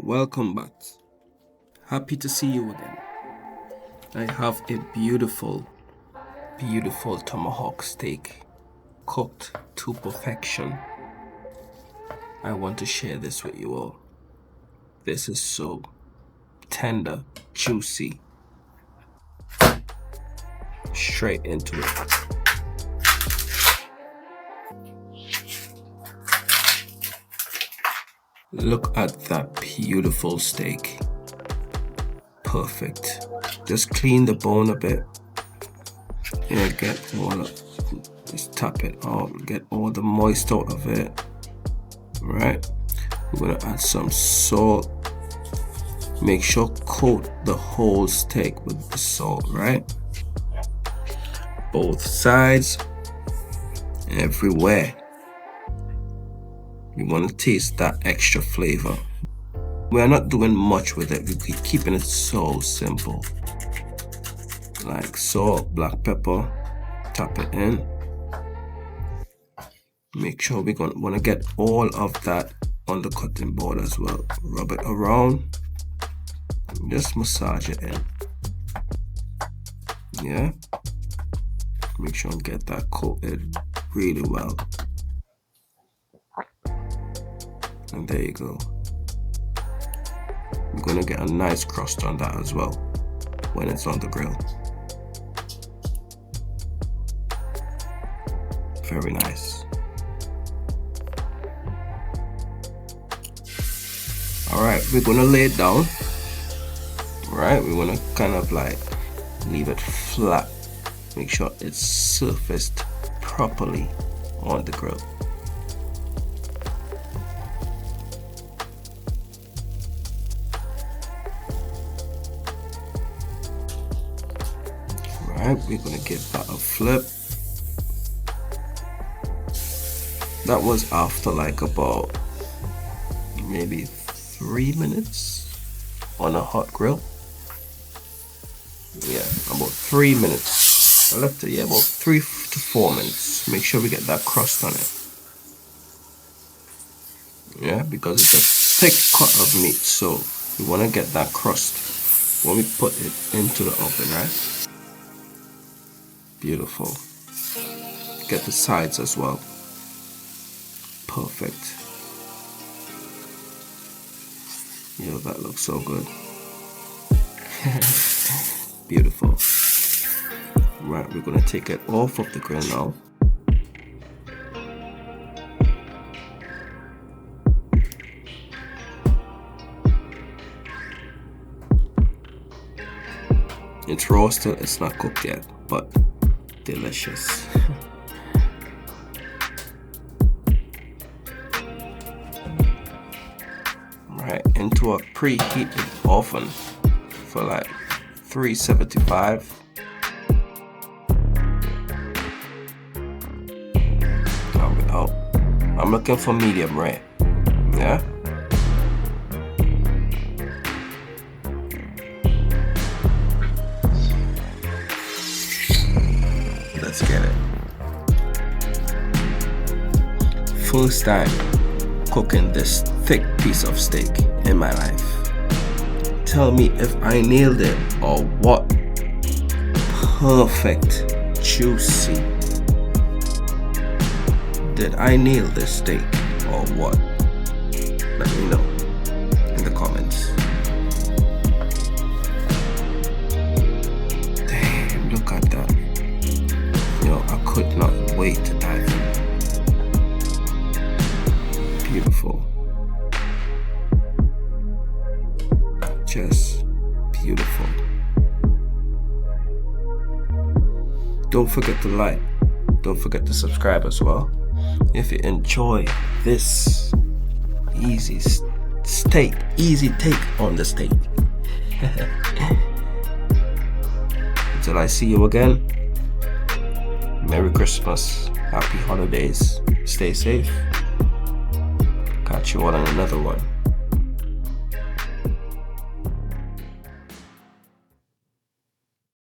Welcome back. Happy to see you again. I have a beautiful tomahawk steak cooked to perfection. I want to share this with you all. This is so tender, juicy. Straight into it. Look at that beautiful steak. Perfect. Just clean the bone a bit. Yeah, just tap it out, get all the moist out of it. Right. We're gonna add some salt. Make sure coat the whole steak with the salt, right? Both sides, everywhere. You want to taste that extra flavor. We are not doing much with it. We're keeping it so simple. Like salt, black pepper, tap it in. Make sure we're going to want to get all of that on the cutting board as well. Rub it around. Just massage it in. Yeah. Make sure and get that coated really well. And there you go. We're gonna get a nice crust on that as well when it's on the grill. Very nice. Alright, we're gonna lay it down. Alright, we wanna kind of like leave it flat. Make sure it's surfaced properly on the grill. Alright, we're gonna give that a flip. That was after like about maybe 3 minutes on a hot grill. Yeah, about 3 minutes. I left it, about 3 to 4 minutes. Make sure we get that crust on it. Yeah, because it's a thick cut of meat, so we want to get that crust when we put it into the oven, right? Beautiful. Get the sides as well. Perfect. Yo, that looks so good. Beautiful. Right, we're gonna take it off of the grill now. It's raw still, it's not cooked yet, but delicious. Right, into a preheated oven for like 375. I'm looking for medium rare. Yeah. Let's get it. First time cooking this thick piece of steak in my life. Tell me if I nailed it or what. Perfect, juicy. Did I nail this steak or what? Let me know in the comments. Damn, look at that. Yo, I could not wait to dive in. Beautiful. Just beautiful. Don't forget to like. Don't forget to subscribe as well. If you enjoy this easy take on the steak. Until I see you again, Merry Christmas, Happy Holidays, stay safe. Catch you all on another one.